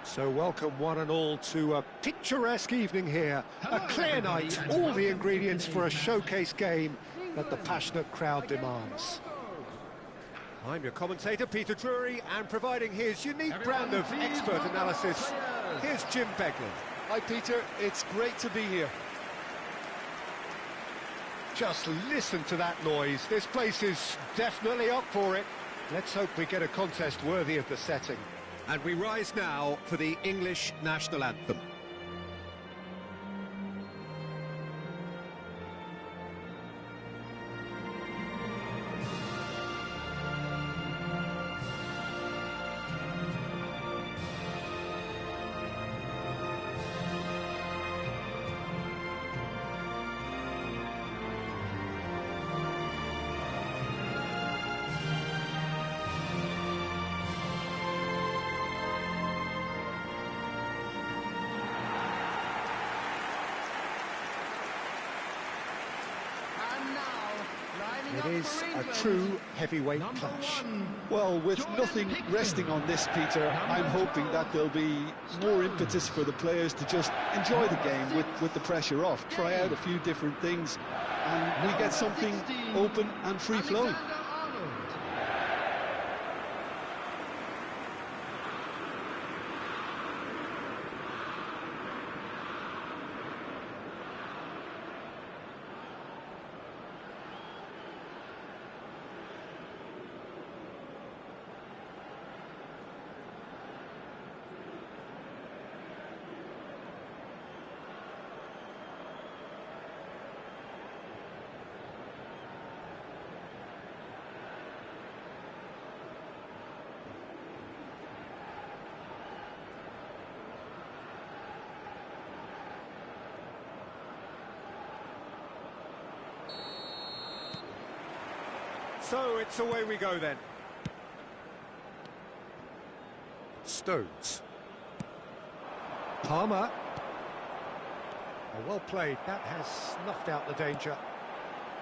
So welcome one and all to a picturesque evening here. A clear night, all the ingredients for a showcase game that the passionate crowd demands. I'm your commentator, Peter Drury, and providing his unique brand of expert analysis, here's Jim Beglin. Hi Peter, it's great to be here. Just listen to that noise. This place is definitely up for it. Let's hope we get a contest worthy of the setting. And we rise now for the English national anthem. It is a true heavyweight clash. Well, with nothing resting on this, Peter, I'm hoping that there'll be more impetus for the players to just enjoy the game with the pressure off, try out a few different things, and we get something open and free-flowing. So it's away we go then. Stones. Palmer. Oh, well played. That has snuffed out the danger.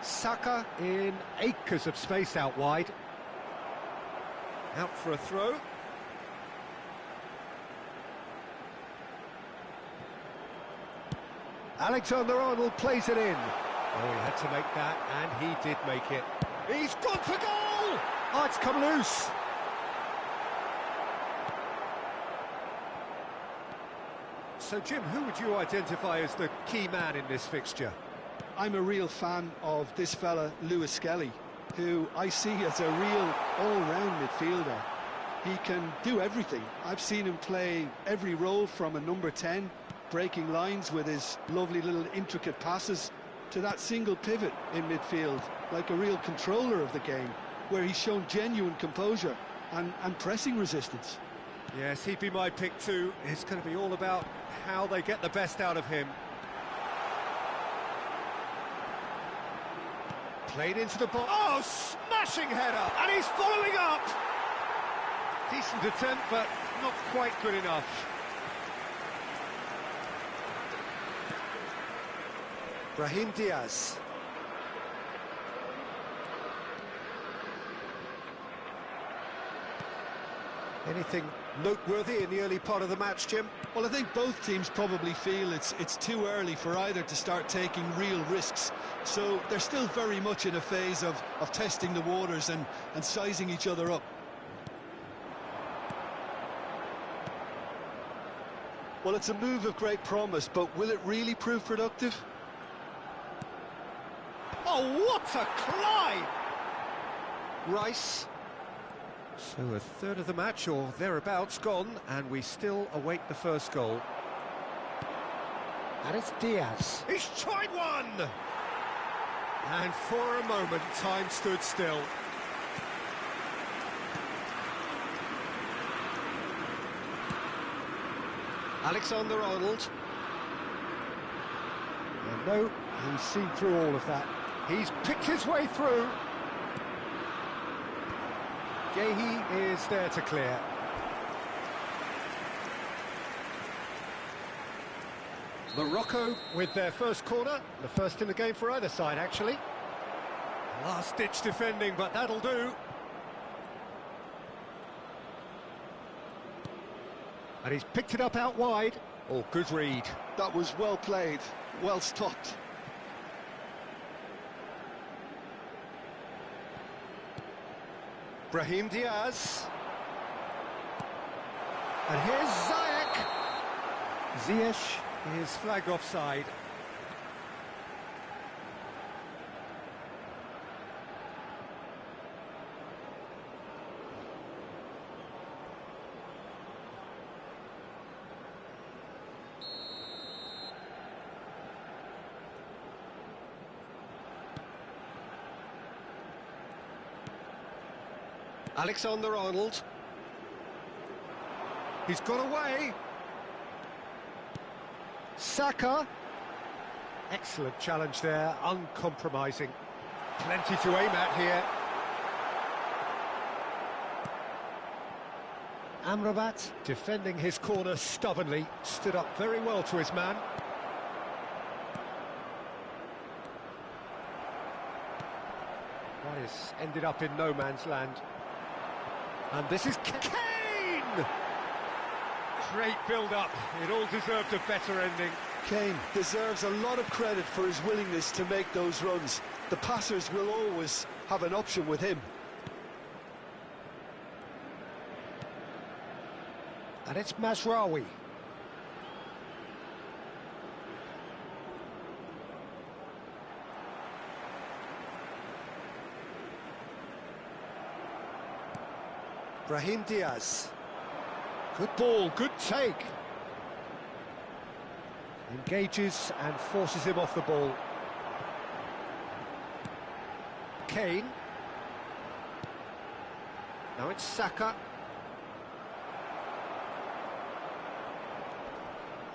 Saka in acres of space out wide. Out for a throw. Alexander-Arnold plays it in. Oh, he had to make that, and he did make it. He's gone for goal! Oh, it's come loose. So, Jim, who would you identify as the key man in this fixture? I'm a real fan of this fella, Lewis Skelly, who I see as a real all-round midfielder. He can do everything. I've seen him play every role from a number 10, breaking lines with his lovely little intricate passes, to that single pivot in midfield, like a real controller of the game, where he's shown genuine composure and pressing resistance. Yes, he'd be my pick too. It's going to be all about how they get the best out of him. Played into the box. Oh, smashing header! And he's following up! Decent attempt, but not quite good enough. Brahim Diaz. Anything noteworthy in the early part of the match, Jim? Well, I think both teams probably feel it's too early for either to start taking real risks. So they're still very much in a phase of testing the waters and sizing each other up. Well, it's a move of great promise, but will it really prove productive? Oh, what a climb! Rice. So a third of the match, or thereabouts, gone, and we still await the first goal. And it's Diaz. He's tried one! And for a moment, time stood still. Alexander-Arnold. And no, he's seen through all of that. He's picked his way through. Gehi is there to clear. Morocco with their first corner, the first in the game for either side, actually. Last-ditch defending, but that'll do. And he's picked it up out wide. Oh, good read. That was well played, well stopped. Brahim Diaz. And here's Ziyech. Ziyech is flagged offside. Alexander-Arnold. He's got away. Saka. Excellent challenge there, uncompromising. Plenty to aim at here. Amrabat, defending his corner stubbornly, stood up very well to his man. This ended up in no man's land. And this is Kane! Great build-up. It all deserved a better ending. Kane deserves a lot of credit for his willingness to make those runs. The passers will always have an option with him. And it's Mazraoui. Brahim Diaz. Good ball, good take. Engages and forces him off the ball. Kane. Now it's Saka.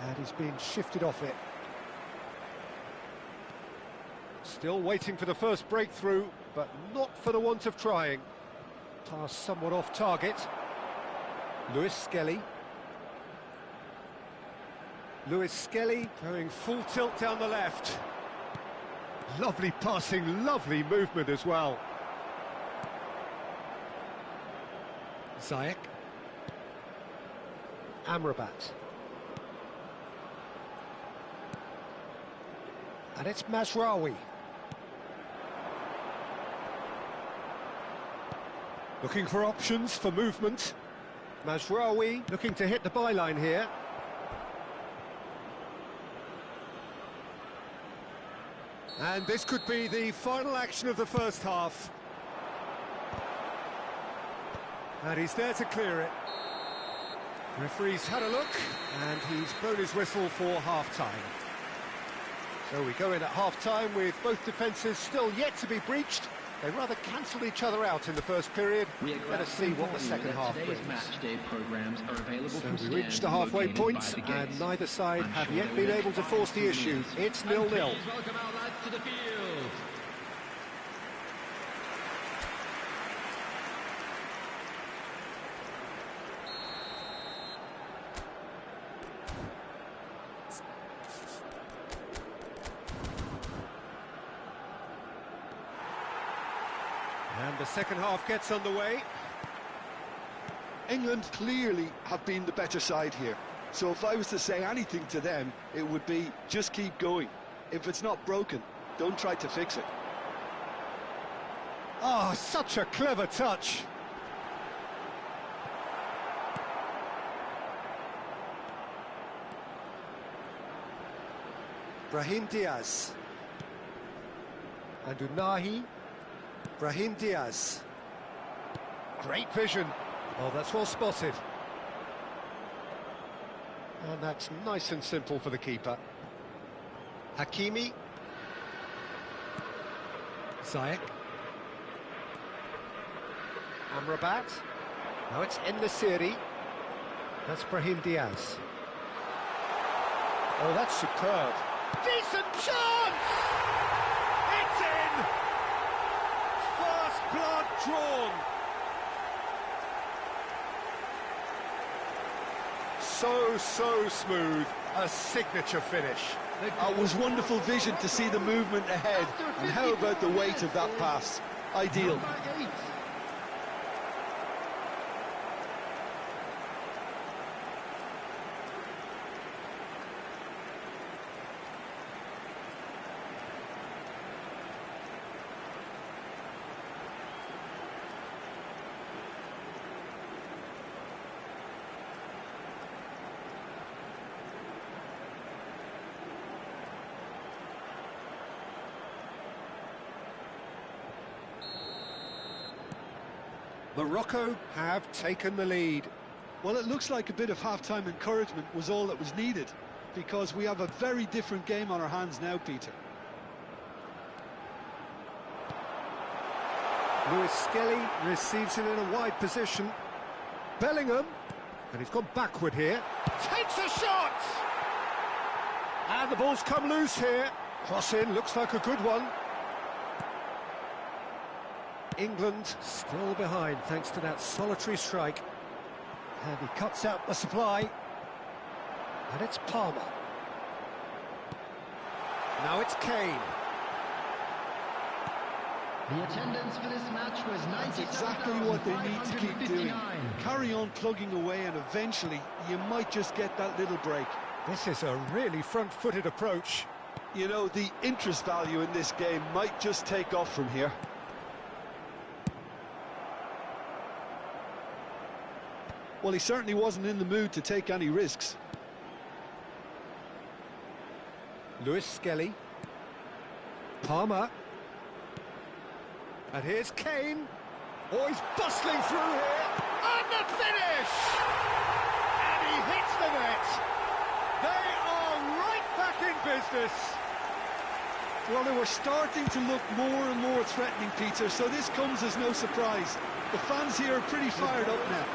And he's been shifted off it. Still waiting for the first breakthrough, but not for the want of trying. Pass somewhat off target. Lewis Skelly. Lewis Skelly going full tilt down the left. Lovely passing, lovely movement as well. Ziyech. Amrabat. And it's Mazraoui. Looking for options for movement. Mazraoui looking to hit the byline here. And this could be the final action of the first half. And he's there to clear it. Referee's had a look, and he's blown his whistle for half-time. So we go in at half-time with both defences still yet to be breached. They rather cancelled each other out in the first period. Let us see what the second half brings. So we reach the halfway point, and neither side have yet been able to force the issue. It's 0-0. Welcome our lads to the field. And the second half gets underway. England clearly have been the better side here. So if I was to say anything to them, it would be just keep going. If it's not broken, don't try to fix it. Oh, such a clever touch. Brahim Diaz. And Unahi. Brahim Diaz. Great vision. Oh, that's well spotted. And that's nice and simple for the keeper. Hakimi. Ziyech. Amrabat. Now it's En-Nesyri. That's Brahim Diaz. Oh, that's superb. Decent chance! It's in! First blood drawn. So smooth. A signature finish. It was wonderful vision to see the movement ahead. And how about the weight of that pass? Ideal. Morocco have taken the lead. Well, it looks like a bit of half-time encouragement was all that was needed, because we have a very different game on our hands now, Peter. Lewis Skelly receives it in a wide position. Bellingham, and he's gone backward here. Takes a shot! And the ball's come loose here. Cross in, looks like a good one. England still behind thanks to that solitary strike. And he cuts out the supply. And it's Palmer. Now it's Kane. The attendance for this match was 97,559. That's exactly what they need to keep doing. Carry on plugging away, and eventually you might just get that little break. This is a really front-footed approach. You know, the interest value in this game might just take off from here. Well, he certainly wasn't in the mood to take any risks. Lewis Skelly. Palmer. And here's Kane. Oh, he's bustling through here. And the finish! And he hits the net. They are right back in business. Well, they were starting to look more and more threatening, Peter, so this comes as no surprise. The fans here are pretty fired up now.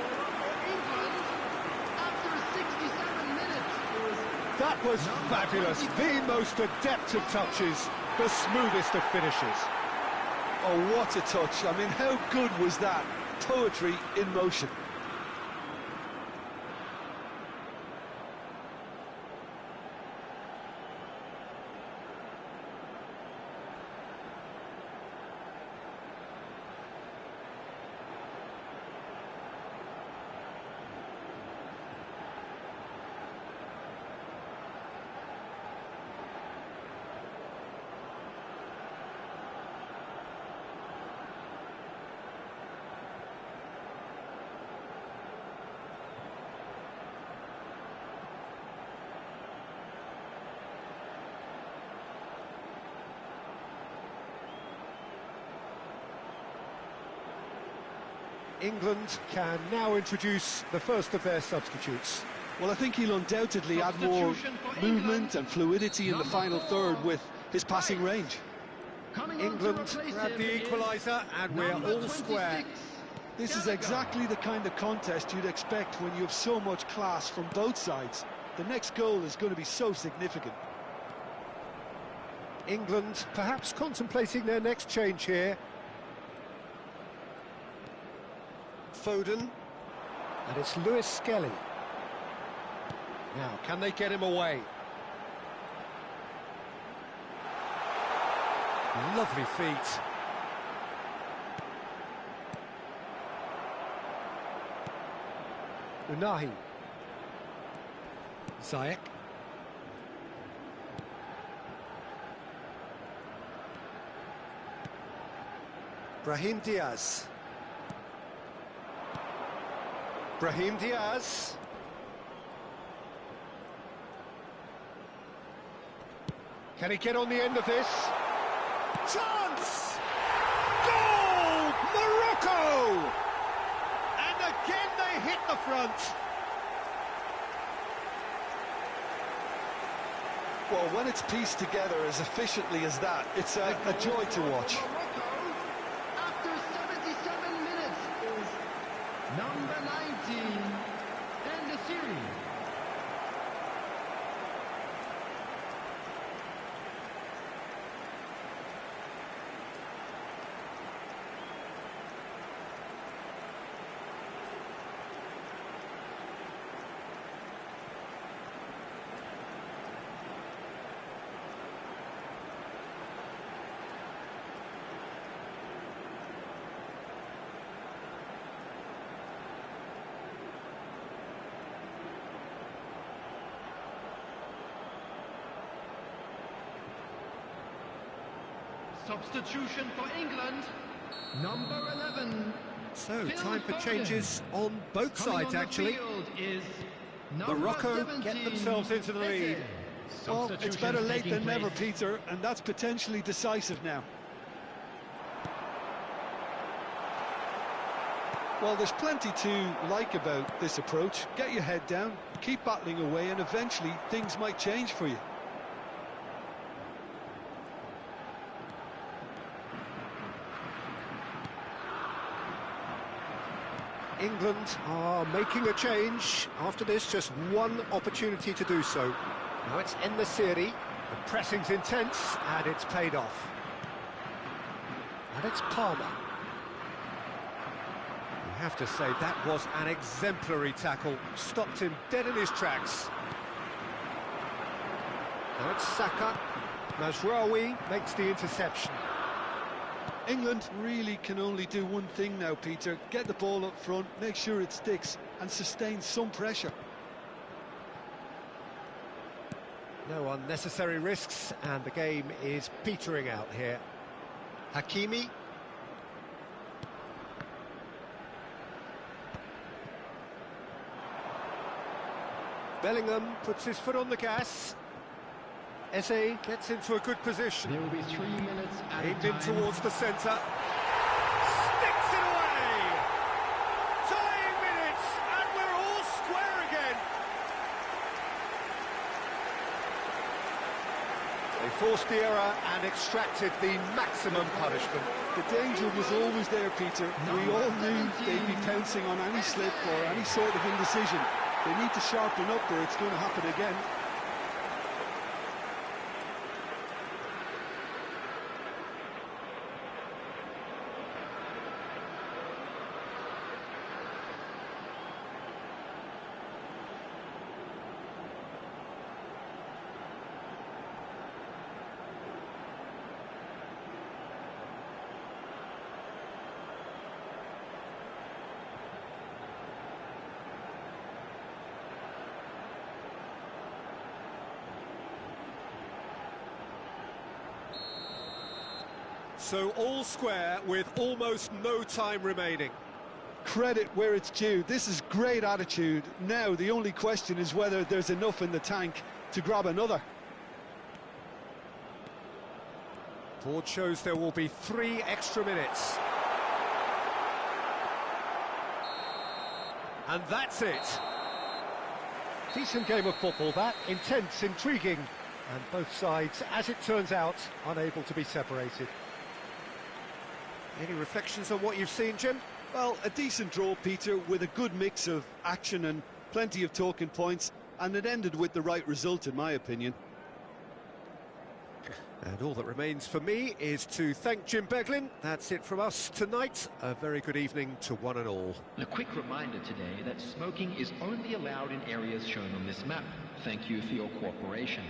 That was fabulous. The most adept of touches, the smoothest of finishes. Oh, what a touch. I mean, how good was that? Poetry in motion. England can now introduce the first of their substitutes. Well, I think he'll undoubtedly add more movement and fluidity in the final third with his passing range. England grab the equaliser and we're all square. This is exactly the kind of contest you'd expect when you have so much class from both sides. The next goal is going to be so significant. England perhaps contemplating their next change here. Foden, and it's Lewis Skelly. Now, can they get him away? Lovely feet. Unahi. Ziyech. Brahim Diaz. Brahim Diaz. Can he get on the end of this? Chance! Goal! Morocco! And again they hit the front. Well, when it's pieced together as efficiently as that, it's a joy to watch. After 77 minutes is number 19 in the series. Substitution for England, number 11. So, time for changes on both sides, actually. Morocco get themselves into the lead. Well, it's better late than never, Peter, and that's potentially decisive now. Well, there's plenty to like about this approach. Get your head down, keep battling away, and eventually things might change for you. England are making a change. After this, just one opportunity to do so. Now it's En-Nesyri. The pressing's intense, and it's paid off. And it's Palmer. You have to say that was an exemplary tackle. Stopped him dead in his tracks. Now it's Saka. Mazraoui makes the interception. England really can only do one thing now, Peter. Get the ball up front, make sure it sticks, and sustain some pressure. No unnecessary risks, and the game is petering out here. Hakimi. Bellingham puts his foot on the gas. Eze gets into a good position. There will be 3 minutes Aimed in towards the centre. Sticks it away! Tying minutes, and we're all square again. They forced the error and extracted the maximum punishment. The danger was always there, Peter. We all knew they'd be pouncing on any slip or any sort of indecision. They need to sharpen up or it's going to happen again. So all square with almost no time remaining. Credit where it's due. This is great attitude. Now the only question is whether there's enough in the tank to grab another. Board shows there will be 3 extra minutes. And that's it. Decent game of football, that. Intense, intriguing. And both sides, as it turns out, unable to be separated. Any reflections on what you've seen, Jim? Well, a decent draw, Peter, with a good mix of action and plenty of talking points, and it ended with the right result, in my opinion. And all that remains for me is to thank Jim Beglin. That's it from us tonight. A very good evening to one and all. A quick reminder today that smoking is only allowed in areas shown on this map. Thank you for your cooperation.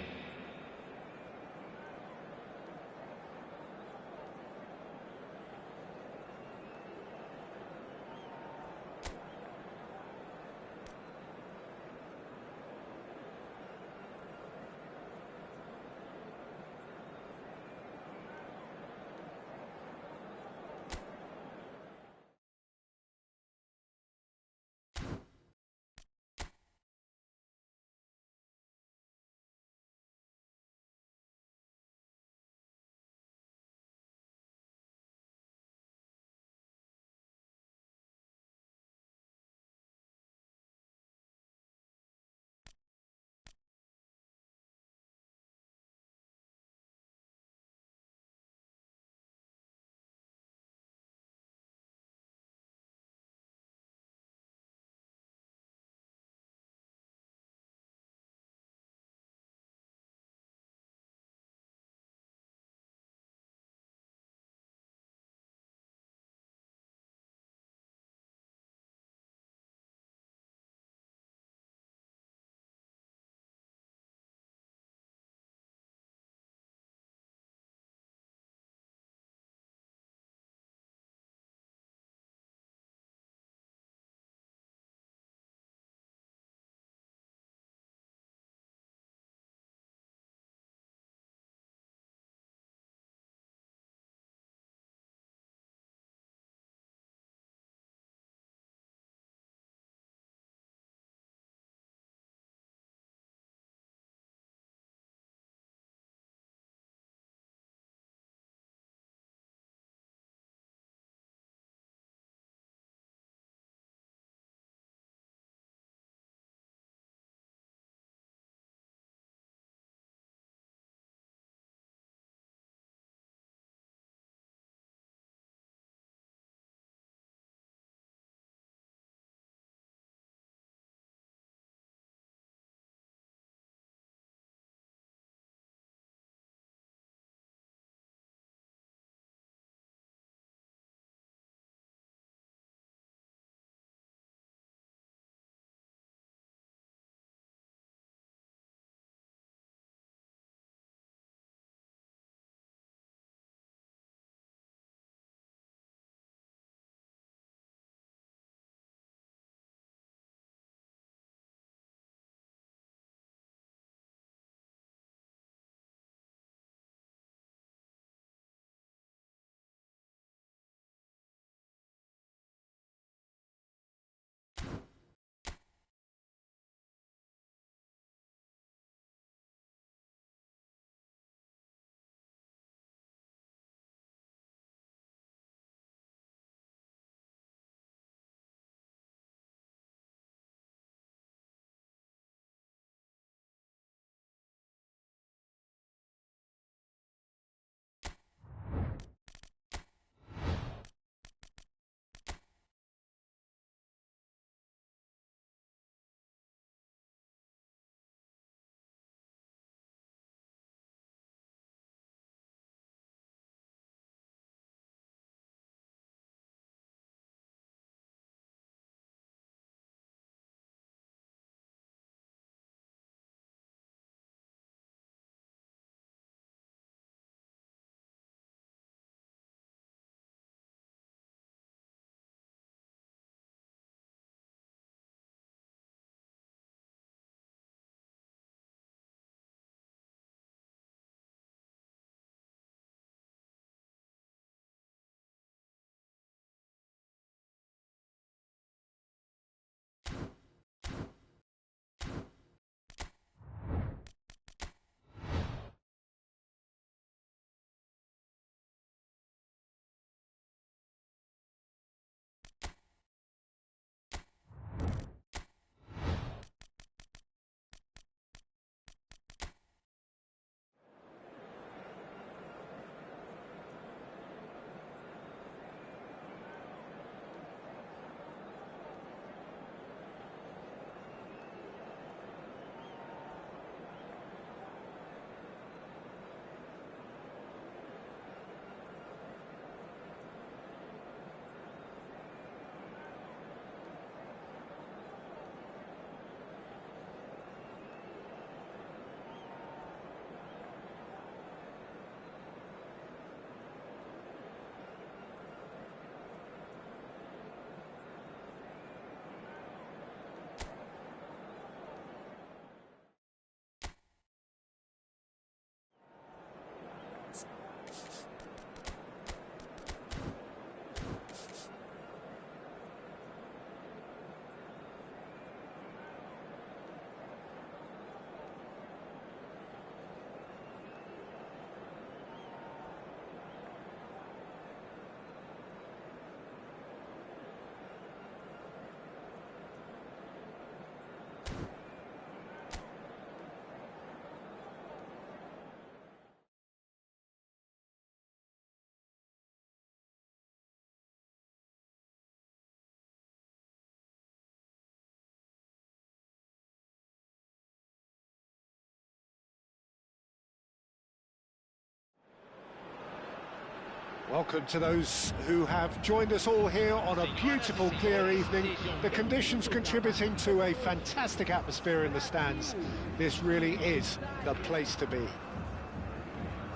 Welcome to those who have joined us all here on a beautiful, clear evening. The conditions contributing to a fantastic atmosphere in the stands. This really is the place to be.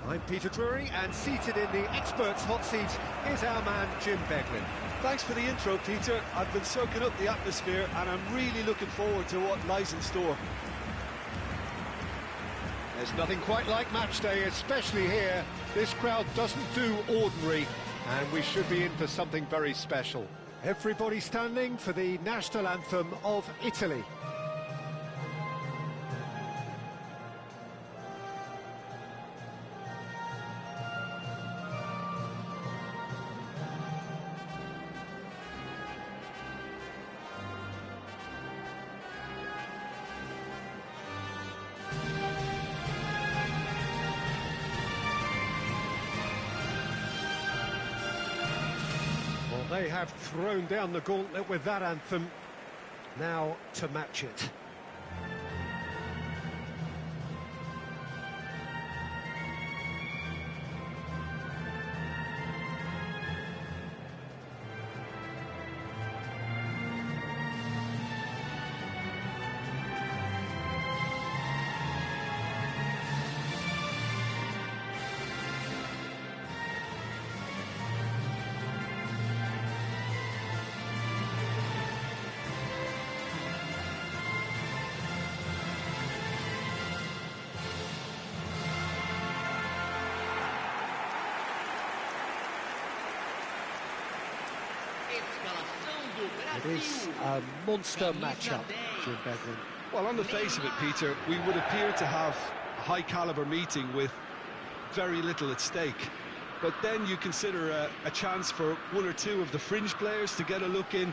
I'm Peter Drury, and seated in the experts' hot seat is our man Jim Beglin. Thanks for the intro, Peter. I've been soaking up the atmosphere, and I'm really looking forward to what lies in store. There's nothing quite like match day, especially here. This crowd doesn't do ordinary, and we should be in for something very special. Everybody standing for the national anthem of Italy. They have thrown down the gauntlet with that anthem. Now to match it. It is a monster matchup, Jim Beglin. Well, on the face of it, Peter, we would appear to have a high-caliber meeting with very little at stake. But then you consider a chance for one or two of the fringe players to get a look in,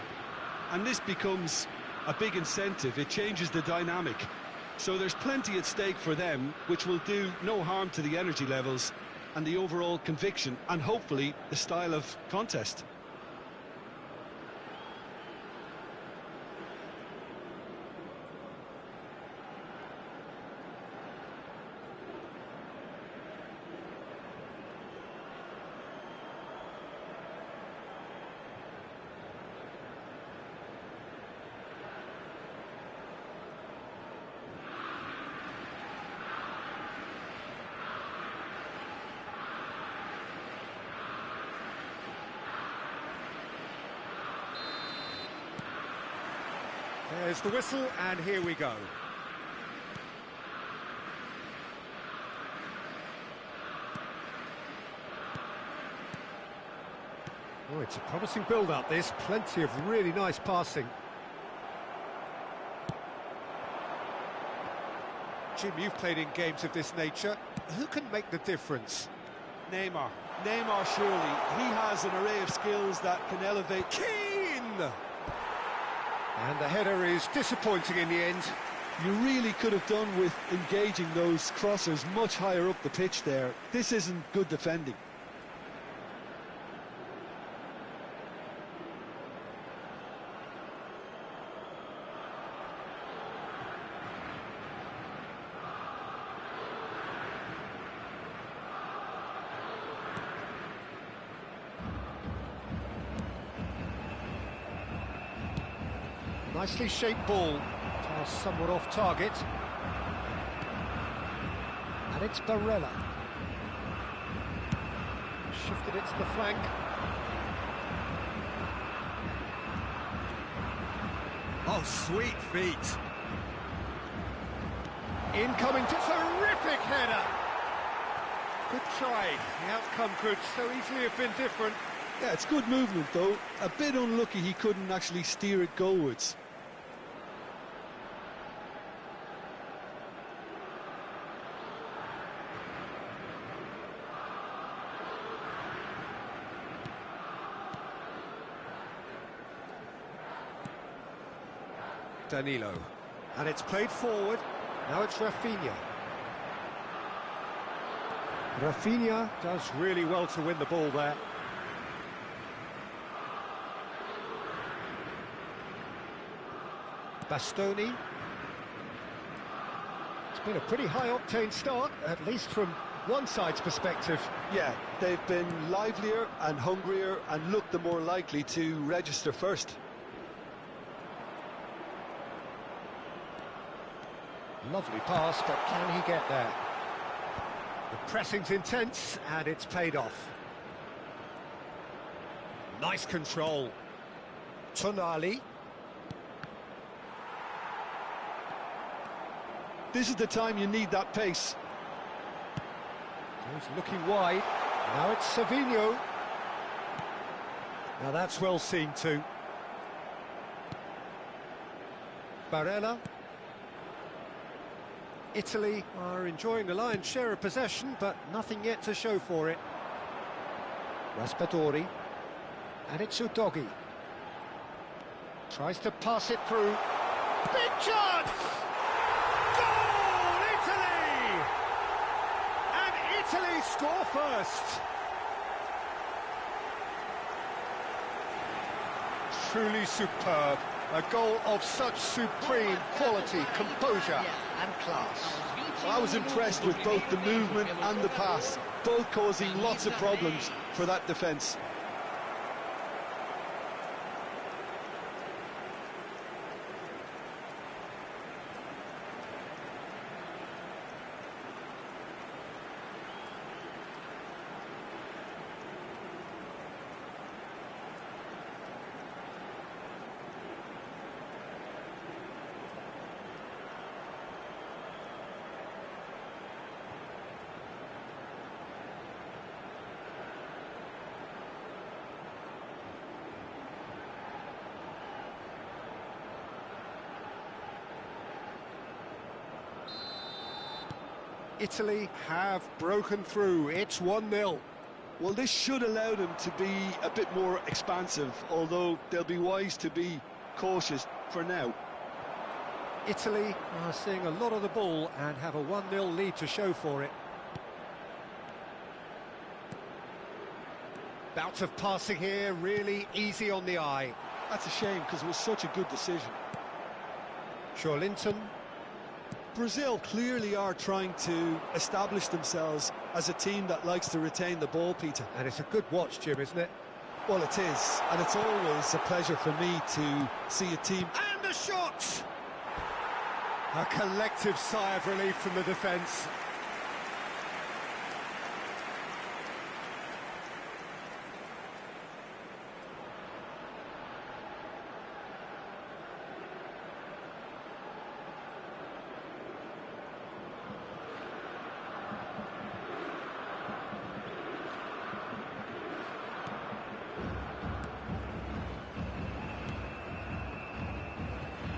and this becomes a big incentive. It changes the dynamic. So there's plenty at stake for them, which will do no harm to the energy levels and the overall conviction, and hopefully the style of contest. There's the whistle, and here we go. Oh, it's a promising build-up, this. Plenty of really nice passing. Jim, you've played in games of this nature. Who can make the difference? Neymar. Neymar, surely. He has an array of skills that can elevate... Keane! And the header is disappointing in the end. You really could have done with engaging those crossers much higher up the pitch there. This isn't good defending. Nicely shaped ball, somewhat off target. And it's Barella. Shifted it to the flank. Oh, sweet feet. Incoming to terrific header. Good try. The outcome could so easily have been different. Yeah, it's good movement though. A bit unlucky he couldn't actually steer it goalwards. Danilo. And it's played forward. Now it's Rafinha. Rafinha does really well to win the ball there. Bastoni. It's been a pretty high-octane start, at least from one side's perspective. Yeah, they've been livelier and hungrier and looked the more likely to register first. Lovely pass, but can he get there? The pressing's intense, and it's paid off. Nice control. Tonali. This is the time you need that pace. He's looking wide. Now it's Savinho. Now that's well seen too. Barella. Italy are enjoying the lion's share of possession, but nothing yet to show for it. Raspadori. And it's Udogi. Tries to pass it through. Big chance! Goal, Italy! And Italy score first. Truly superb. A goal of such supreme quality, composure and class. I was impressed with both the movement and the pass, both causing lots of problems for that defence. Italy have broken through. It's 1-0. Well, this should allow them to be a bit more expansive, although they'll be wise to be cautious for now. Italy are seeing a lot of the ball and have a 1-0 lead to show for it. Bout of passing here, really easy on the eye. That's a shame, because it was such a good decision. Linton. Brazil clearly are trying to establish themselves as a team that likes to retain the ball, Peter. And it's a good watch, Jim, isn't it? Well, it is, and it's always a pleasure for me to see a team... And a shot! A collective sigh of relief from the defence.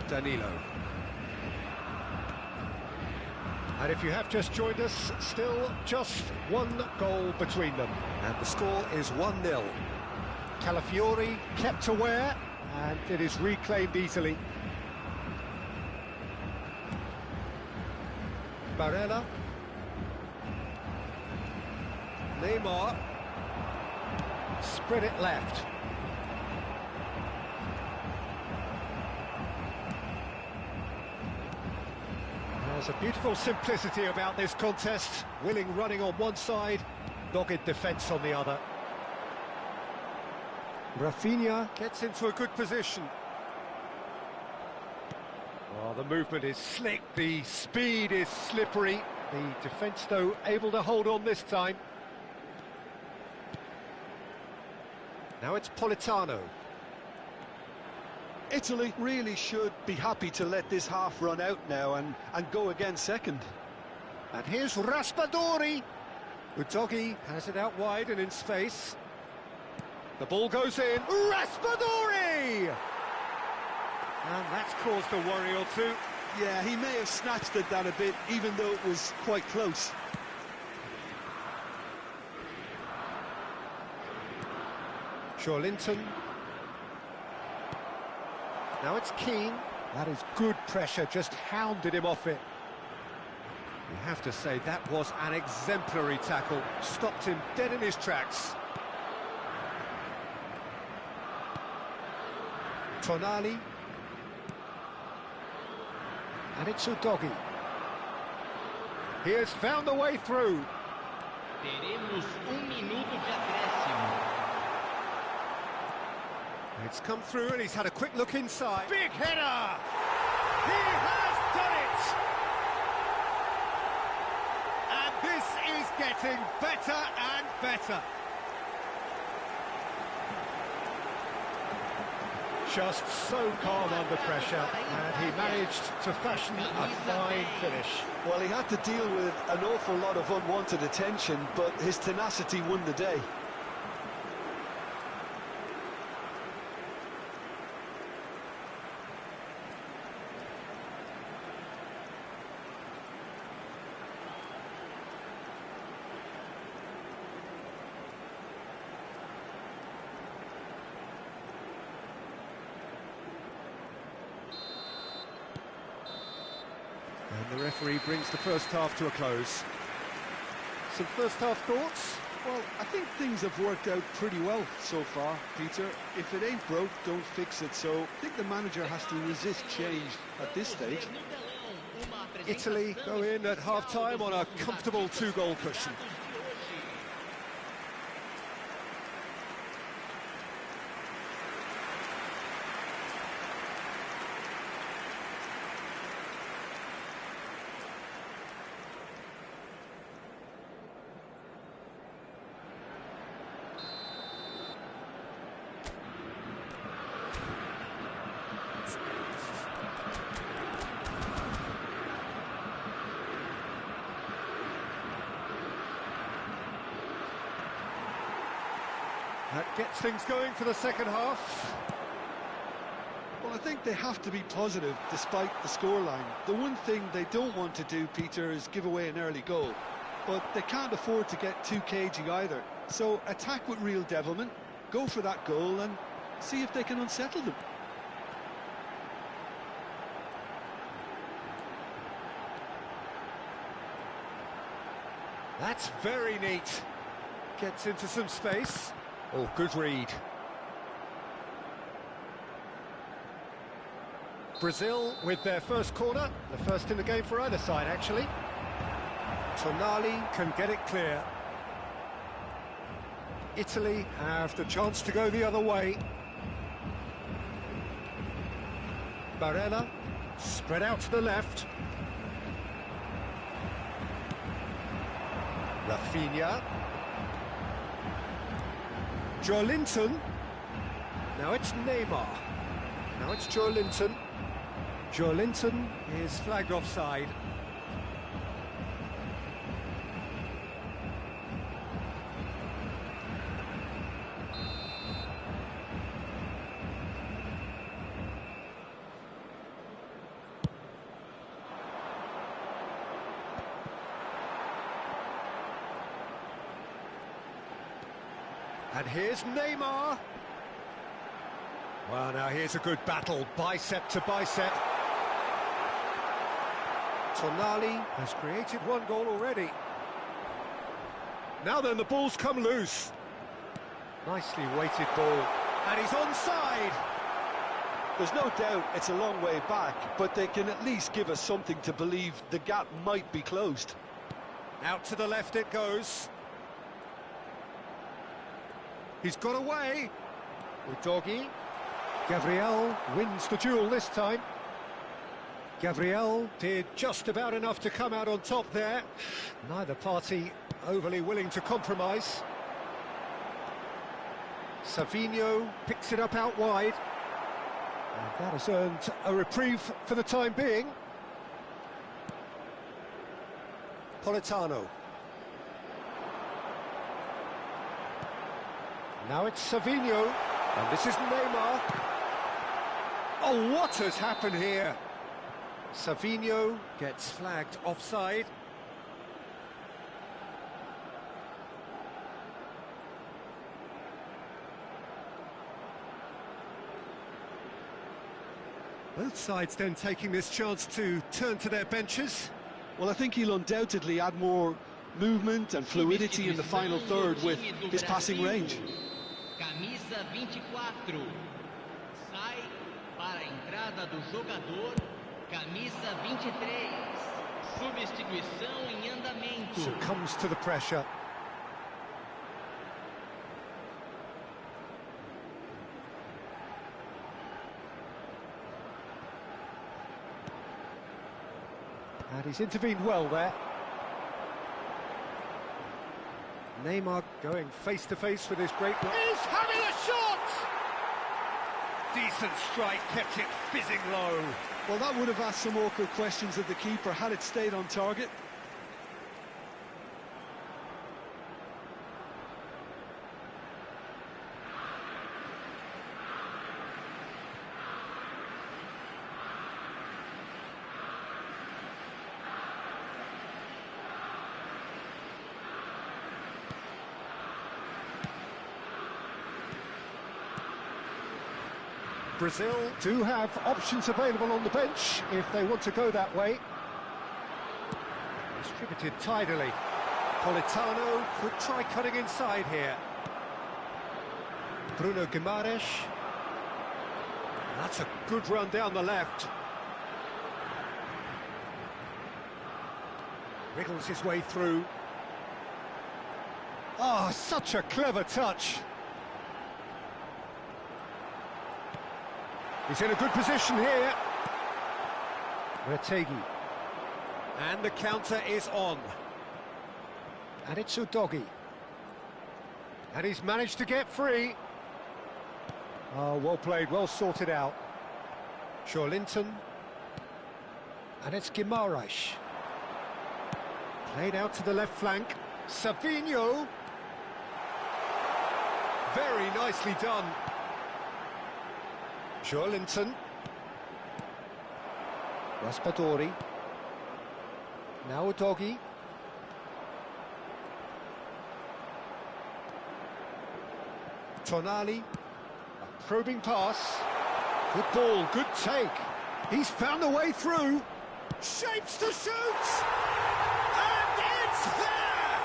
Danilo. And if you have just joined us, still just one goal between them. And the score is 1-0. Calafiori kept aware, and it is reclaimed easily. Barella. Neymar. Spread it left. There's a beautiful simplicity about this contest. Willing running on one side, dogged defence on the other. Rafinha gets into a good position. Well, the movement is slick, the speed is slippery. The defence, though, able to hold on this time. Now it's Politano. Italy really should be happy to let this half run out now and go again second. And here's Raspadori. Udogi has it out wide and in space. The ball goes in. Raspadori! And that's caused a worry or two. Yeah, he may have snatched at that a bit, even though it was quite close. Linton. Now it's Keane. That is good pressure, just hounded him off it. You have to say that was an exemplary tackle. Stopped him dead in his tracks. Tonali. And it's Udogi. He has found the way through. Teremos minuto de acréscimo. It's come through and he's had a quick look inside. Big header! He has done it! And this is getting better and better. Just so calm under pressure, and he managed to fashion a fine finish. Well, he had to deal with an awful lot of unwanted attention, but his tenacity won the day. And the referee brings the first half to a close. Some first half thoughts? Well, I think things have worked out pretty well so far, Peter. If it ain't broke, don't fix it. So I think the manager has to resist change at this stage. Italy go in at half-time on a comfortable two-goal cushion. That gets things going for the second half. Well, I think they have to be positive despite the scoreline. The one thing they don't want to do, Peter, is give away an early goal. But they can't afford to get too cagey either. So attack with real devilment, go for that goal and see if they can unsettle them. That's very neat. Gets into some space. Oh, good read. Brazil with their first corner, the first in the game for either side, actually. Tonali can get it clear. Italy have the chance to go the other way. Barella, spread out to the left. Rafinha. Joelinton. Now it's Neymar. Now it's Joelinton. Joelinton is flagged offside. And here's Neymar. Well, now here's a good battle, bicep to bicep. Tonali has created one goal already. Now then, the ball's come loose. Nicely weighted ball, and he's onside. There's no doubt it's a long way back, but they can at least give us something to believe the gap might be closed. Out to the left it goes. He's got away with Doggy. Gabriel wins the duel this time. Gabriel did just about enough to come out on top there. Neither party overly willing to compromise. Savinho picks it up out wide. And that has earned a reprieve for the time being. Politano. Now it's Savinho, and this is Neymar. Oh, what has happened here? Savinho gets flagged offside. Both sides then taking this chance to turn to their benches. Well, I think he'll undoubtedly add more movement and fluidity in the final third with his passing range. Camisa 24. Sai para a entrada do jogador. Camisa 23. Substituição em andamento. Succumbs to the pressure. And he's intervened well there. Neymar going face-to-face with his great... He's having a shot! Decent strike, kept it fizzing low. Well, that would have asked some awkward questions of the keeper had it stayed on target. Brazil do have options available on the bench if they want to go that way. Distributed tidily. Politano could try cutting inside here. Bruno Guimaraes. That's a good run down the left. Wriggles his way through. Oh, such a clever touch. He's in a good position here. Retegi. And the counter is on. And it's Udogi. And he's managed to get free. Oh, well played, well sorted out. Linton. And it's Guimaraes. Played out to the left flank. Savinho. Very nicely done. Linton. Raspadori. Now Udogi. Tonali. A probing pass. Good ball, good take. He's found a way through. Shapes to shoot! And it's there!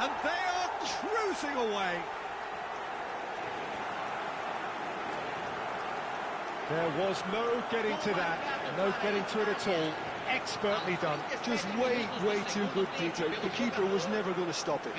And they are cruising away. There was no getting to that, no getting to it at all. Expertly done. Just way, way too good, Peter. The keeper was never going to stop it.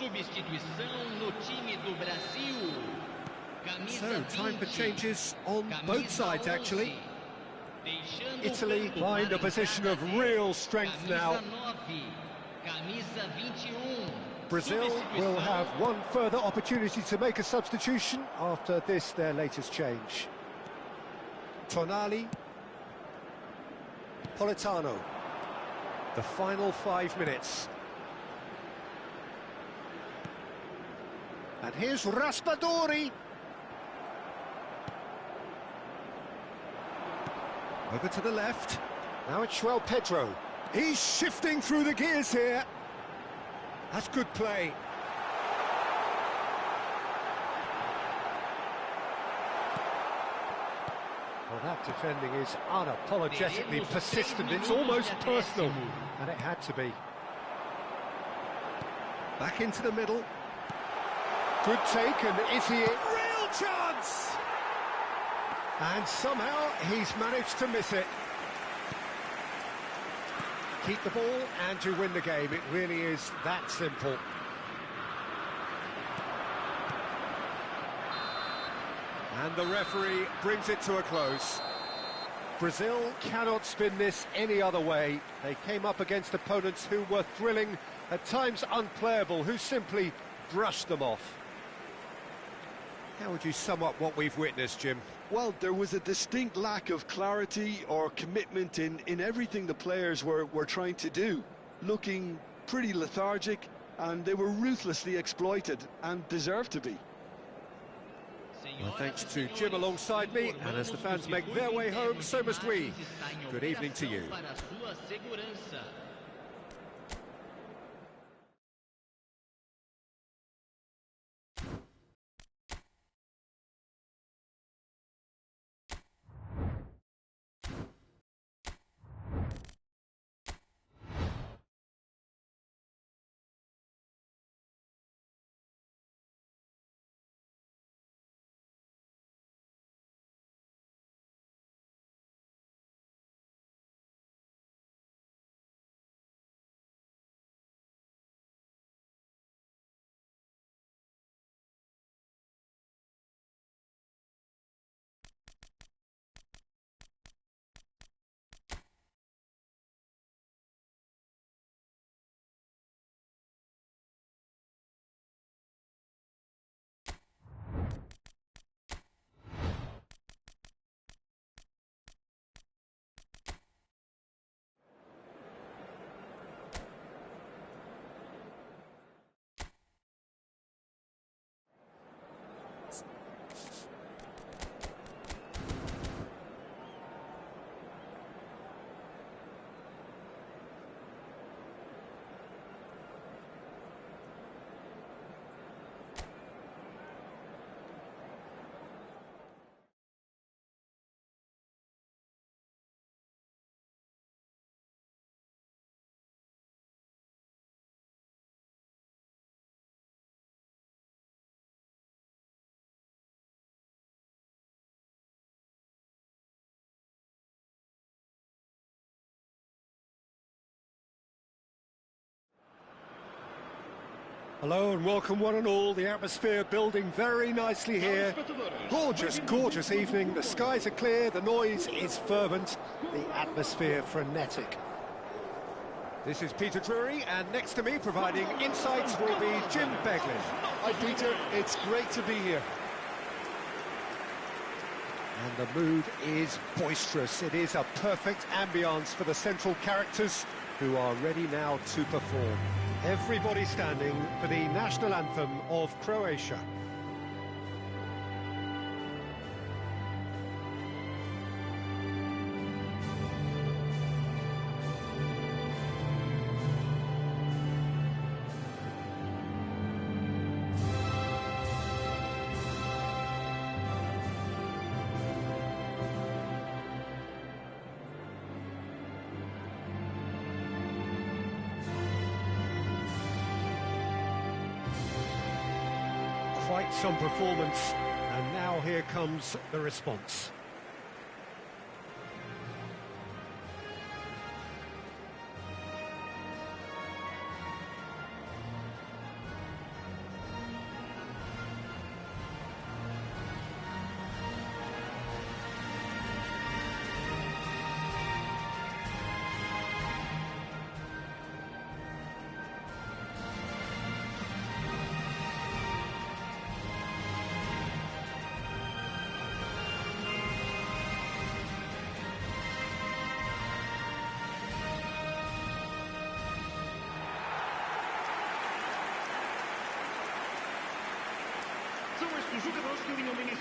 Substituição no time do Brasil. So, time for changes on both sides, actually. Italy find a position of real strength now. Brazil will have one further opportunity to make a substitution after this, their latest change. Tonali. Politano. The final 5 minutes. And here's Raspadori. Over to the left. Now it's João Pedro. He's shifting through the gears here. That's good play. Well, that defending is unapologetically persistent. It's almost personal. And it had to be. Back into the middle. Good take, and is he in? Real chance! And somehow he's managed to miss it. Keep the ball and you win the game. It really is that simple. And the referee brings it to a close. Brazil cannot spin this any other way. They came up against opponents who were thrilling, at times unplayable, who simply brushed them off. How would you sum up what we've witnessed, Jim? Well, there was a distinct lack of clarity or commitment in everything the players were trying to do. Looking pretty lethargic, and they were ruthlessly exploited, and deserved to be. Well, thanks to Jim alongside me, and as the fans make their way home, so must we. Good evening to you. Hello and welcome one and all. The atmosphere building very nicely here. Gorgeous, gorgeous evening. The skies are clear, the noise is fervent, the atmosphere frenetic. This is Peter Drury, and next to me providing insights will be Jim Beglin. Hi Peter, it's great to be here. And the mood is boisterous. It is a perfect ambience for the central characters who are ready now to perform. Everybody standing for the national anthem of Croatia. Quite some performance, and now here comes the response.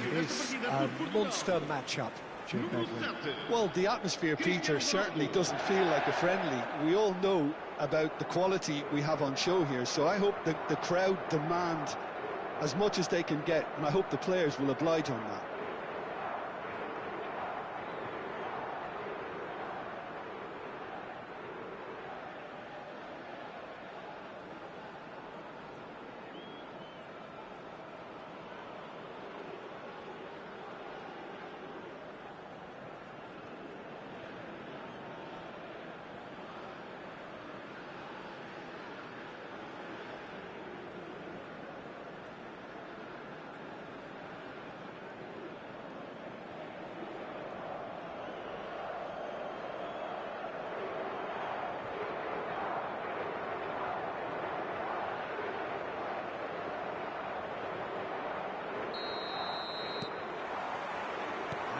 It is a monster matchup, Jim Beglin. Well, the atmosphere, Peter, certainly doesn't feel like a friendly. We all know about the quality we have on show here, so I hope that the crowd demand as much as they can get, and I hope the players will oblige on that.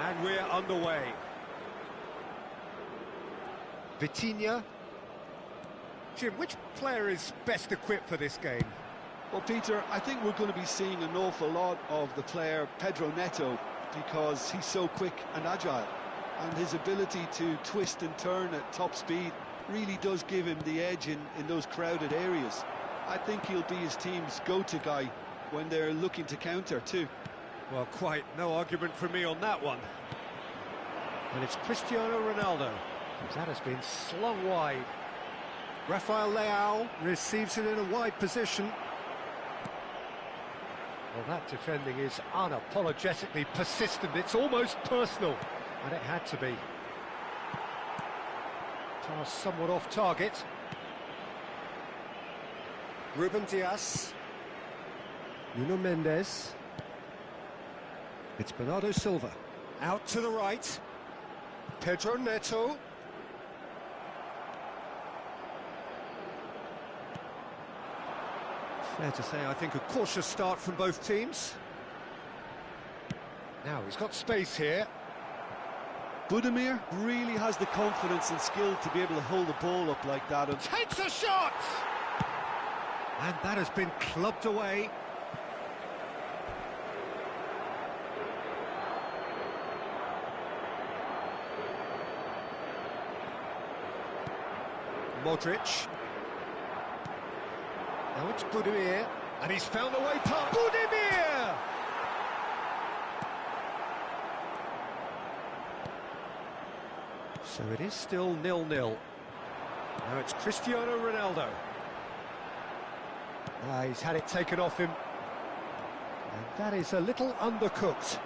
And we're underway. Vitinha. Jim, which player is best equipped for this game? Well, Peter, I think we're going to be seeing an awful lot of the player Pedro Neto, because he's so quick and agile, and his ability to twist and turn at top speed really does give him the edge in those crowded areas. I think he'll be his team's go-to guy when they're looking to counter too. Well, quite no argument from me on that one. And it's Cristiano Ronaldo. That has been slung wide. Rafael Leao receives it in a wide position. Well, that defending is unapologetically persistent. It's almost personal, and it had to be. Pass somewhat off target. Ruben Dias. Nuno Mendes. It's Bernardo Silva. Out to the right. Pedro Neto. Fair to say, I think, a cautious start from both teams. Now, he's got space here. Budimir really has the confidence and skill to be able to hold the ball up like that. And Takes a shot! And that has been clubbed away. Modric. Now it's Budimir, and he's found the way past. Budimir! So it is still 0-0. Now it's Cristiano Ronaldo. He's had it taken off him. And that is a little undercooked.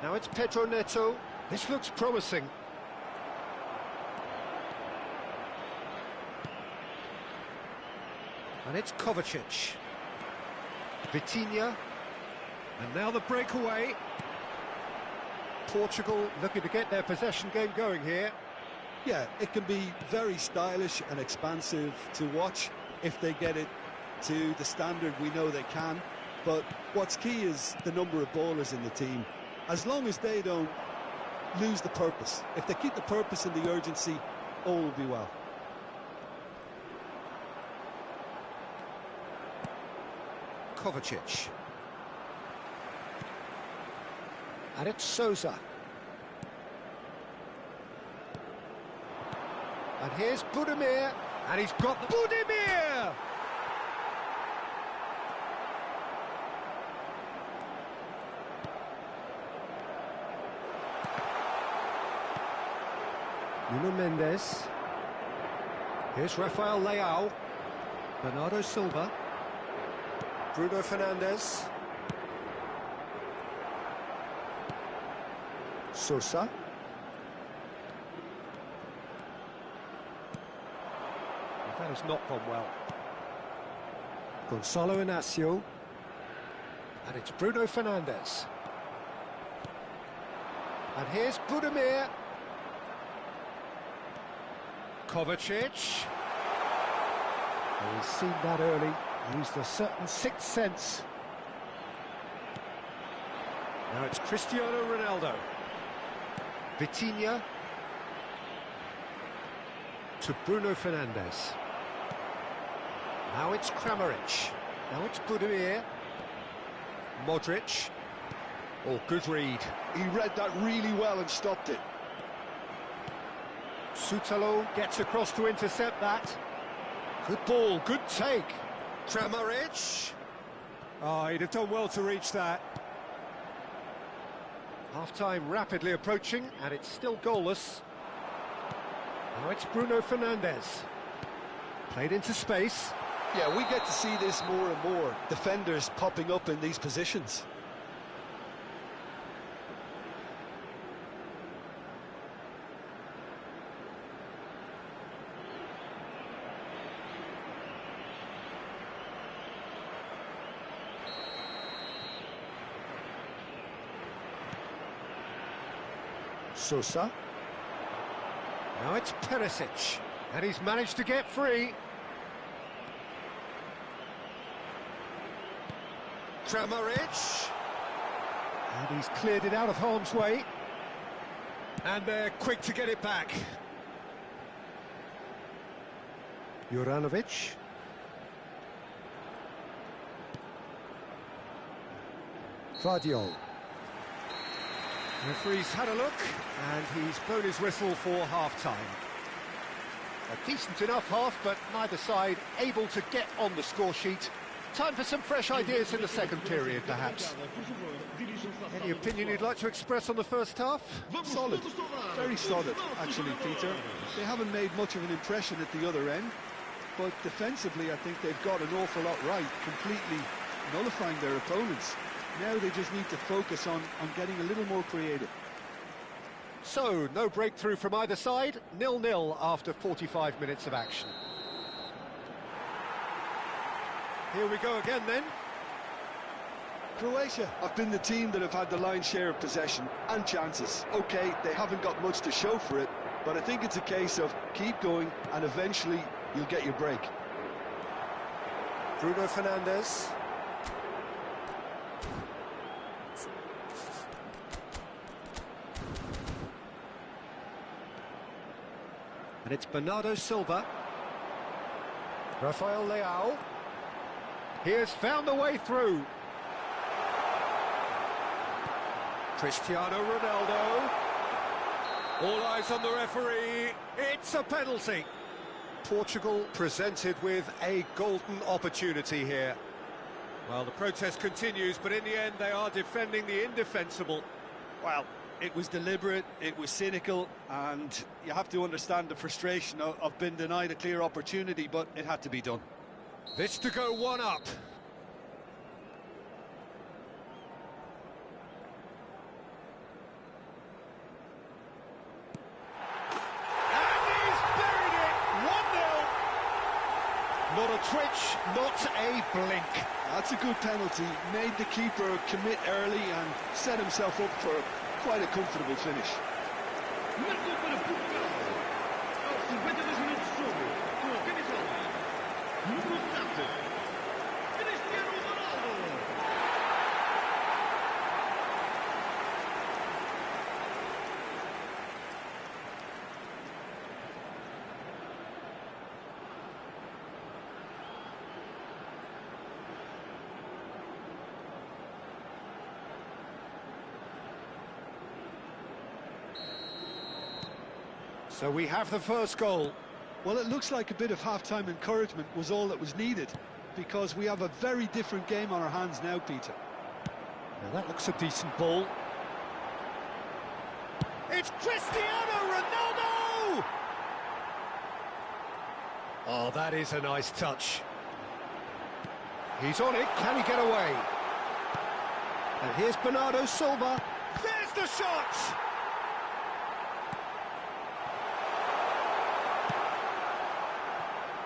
Now it's Pedro Neto. This looks promising. And it's Kovacic. Vitinha. And now the breakaway. Portugal looking to get their possession game going here. Yeah, it can be very stylish and expansive to watch if they get it to the standard we know they can. But what's key is the number of ballers in the team. As long as they don't lose the purpose, if they keep the purpose and the urgency, all will be well. Kovacic. And it's Sousa. And here's Budimir. And he's got the... Budimir! Nuno Mendes. Here's Rafael Leao. Bernardo Silva. Bruno Fernandes. Sousa. That has not gone well. Gonzalo Inacio. And it's Bruno Fernandes. And here's Budimir. Kovacic. Oh, he's seen that early. Used a certain sixth sense. Now it's Cristiano Ronaldo. Vitinha. To Bruno Fernandes. Now it's Kramaric. Now it's Budimir. Modric. Oh, good read. He read that really well and stopped it. Sutalo gets across to intercept that. Good ball, good take. Kramaric. Oh, he'd have done well to reach that. Half-time rapidly approaching, and it's still goalless. Now it's Bruno Fernandes. Played into space. Yeah, we get to see this more and more. Defenders popping up in these positions. Sousa. Now it's Perisic, and he's managed to get free. Kramaric. And he's cleared it out of harm's way. And they're quick to get it back. Juranovic. Vardiol. The referee's had a look, and he's blown his whistle for half-time. A decent enough half, but neither side able to get on the score sheet. Time for some fresh ideas in the second period, perhaps. Any opinion you'd like to express on the first half? Solid, very solid, actually, Peter. They haven't made much of an impression at the other end, but defensively I think they've got an awful lot right, completely nullifying their opponents. Now they just need to focus on getting a little more creative. So, no breakthrough from either side, 0-0 after 45 minutes of action. Here we go again then. Croatia have been the team that have had the lion's share of possession and chances. Okay, they haven't got much to show for it, but I think it's a case of keep going and eventually you'll get your break. Bruno Fernandes. And it's Bernardo Silva. Rafael Leao. He has found the way through. Cristiano Ronaldo. All eyes on the referee. It's a penalty. Portugal presented with a golden opportunity here. Well, the protest continues, but in the end they are defending the indefensible. Well, it was deliberate, it was cynical, and you have to understand the frustration of being denied a clear opportunity, but it had to be done. This to go one up. And he's buried it! 1-0. Not a twitch, not a blink. That's a good penalty. Made the keeper commit early and set himself up for quite a comfortable finish. Marcou para Portugal. Aos 52 minutos de jogo, com a camisola número 7, Cristiano Ronaldo. So we have the first goal. Well, it looks like a bit of half-time encouragement was all that was needed, because we have a very different game on our hands now, Peter. Now that looks a decent ball. It's Cristiano Ronaldo! Oh, that is a nice touch. He's on it, can he get away? And here's Bernardo Silva. There's the shot!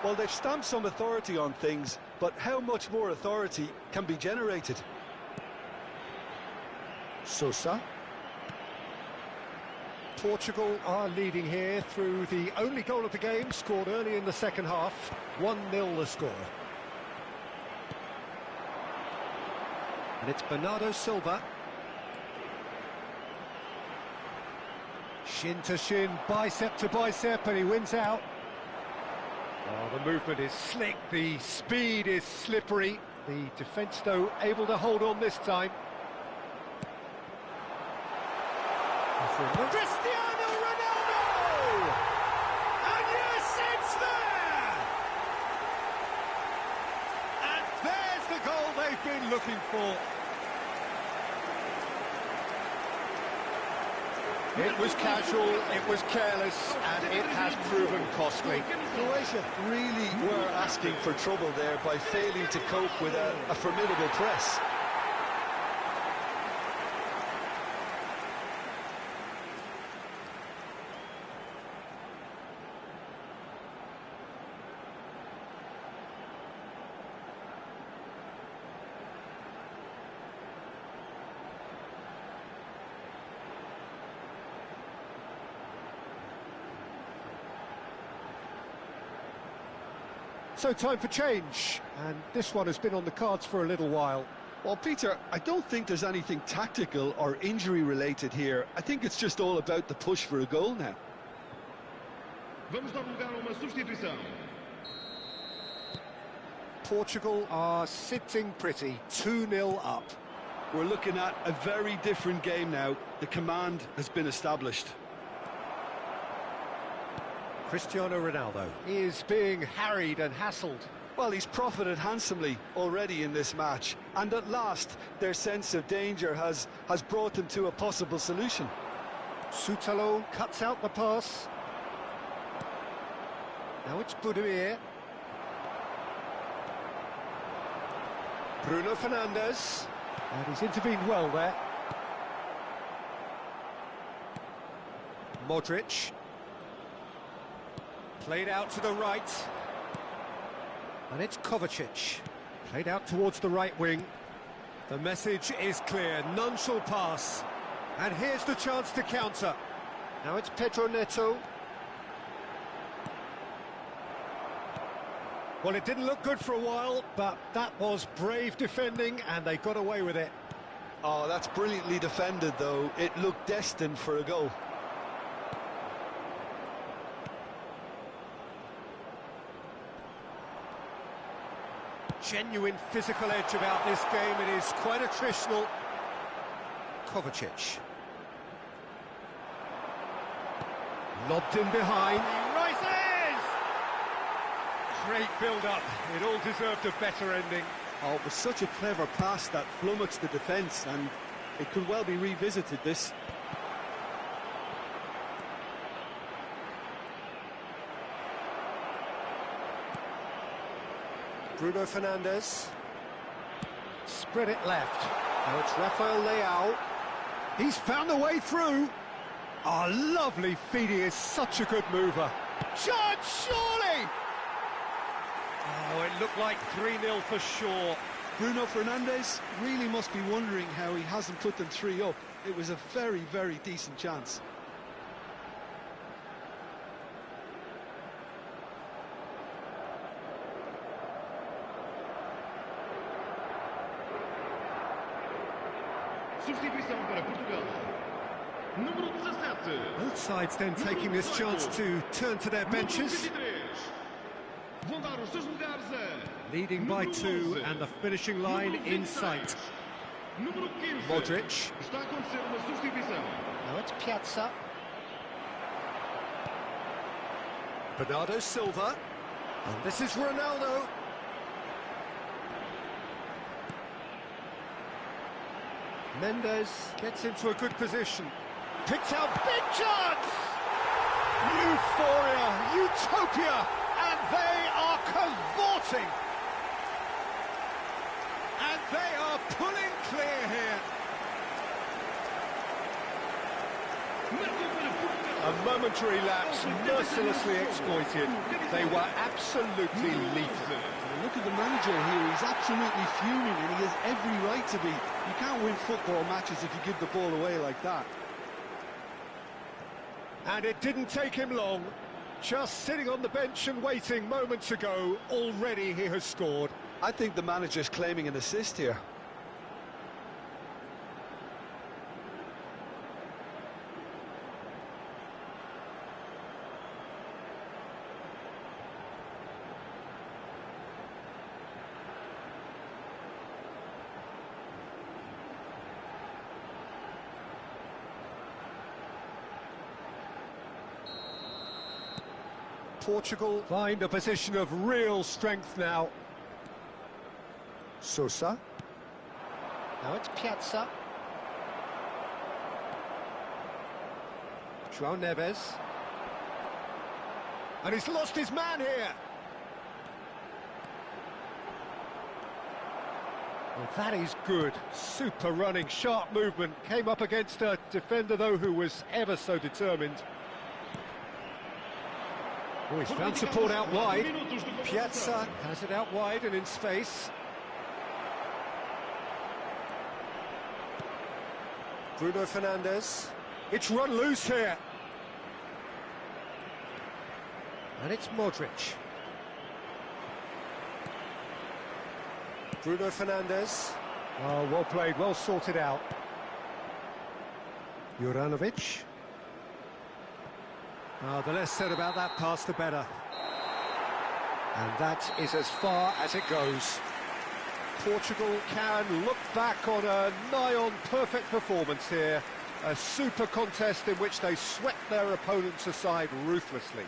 Well, they've stamped some authority on things, but how much more authority can be generated? Sosa. Portugal are leading here through the only goal of the game, scored early in the second half. 1-0 the score. And it's Bernardo Silva. Shin to shin, bicep to bicep, and he wins out. Oh, the movement is slick, the speed is slippery. The defence, though, able to hold on this time. Cristiano Ronaldo! And yes, it's there! And there's the goal they've been looking for. It was casual, it was careless, and it has proven costly. Croatia really were asking for trouble there by failing to cope with a formidable press. So time for change, and this one has been on the cards for a little while. Well, Peter, I don't think there's anything tactical or injury-related here. I think it's just all about the push for a goal now. Vamos dar lugar a uma substituição. Portugal are sitting pretty, 2-0 up. We're looking at a very different game now. The command has been established. Cristiano Ronaldo is being harried and hassled. Well, he's profited handsomely already in this match, and at last their sense of danger has brought them to a possible solution. Sutalo cuts out the pass. Now it's Budimir. Bruno Fernandes. And he's intervened well there. Modric. Played out to the right. And it's Kovacic. Played out towards the right wing. The message is clear, none shall pass. And here's the chance to counter. Now it's Pedro Neto. Well, it didn't look good for a while, but that was brave defending, and they got away with it. Oh, that's brilliantly defended, though. It looked destined for a goal. Genuine physical edge about this game. It is quite attritional. Kovacic. Lobbed in behind. He rises! Great build-up. It all deserved a better ending. Oh, it was such a clever pass that flummoxed the defence, and it could well be revisited, this. Bruno Fernandes. Spread it left. Now it's Rafael Leao. He's found a way through. Oh, lovely feed. He is such a good mover. Charge, surely! Oh, looked like 3-0 for sure. Bruno Fernandes really must be wondering how he hasn't put them 3 up. It was a very, very decent chance. Substituição para Portugal. Número 17. Both sides then taking this chance to turn to their benches. Vão dar os seus lugares a Leading by 2 and the finishing line in sight. Número 15. Modric. Está a acontecer uma substituição. Now it's Piazza. Bernardo Silva. And this is Ronaldo. Mendes gets into a good position. Picked out, big chance! Euphoria, utopia, and they are cavorting. And they are pulling clear here. A momentary lapse, mercilessly exploited. They were absolutely lethal. Look at the manager here, he's absolutely fuming and he has every right to be. You can't win football matches if you give the ball away like that. And it didn't take him long. Just sitting on the bench and waiting moments ago, already he has scored. I think the manager's claiming an assist here. Portugal find a position of real strength now. Sosa. Now it's Piazza. João Neves. And he's lost his man here. Well, that is good. Super running, sharp movement. Came up against a defender, though, who was ever so determined. Oh, he's found support out wide. Piazza has it out wide and in space. Bruno Fernandes. It's run loose here. And it's Modric. Bruno Fernandes. Oh, well played, well sorted out. Juranovic. The less said about that pass, the better. And that is as far as it goes. Portugal can look back on a nigh-on perfect performance here. A super contest in which they swept their opponents aside ruthlessly.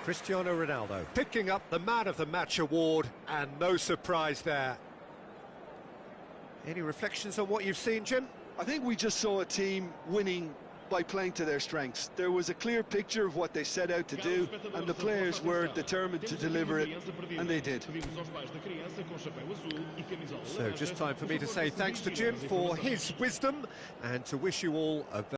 Cristiano Ronaldo picking up the Man of the Match award, and no surprise there. Any reflections on what you've seen, Jim? I think we just saw a team winning by playing to their strengths. There was a clear picture of what they set out to do, and the players were determined to deliver it, and they did. So just time for me to say thanks to Jim for his wisdom, and to wish you all a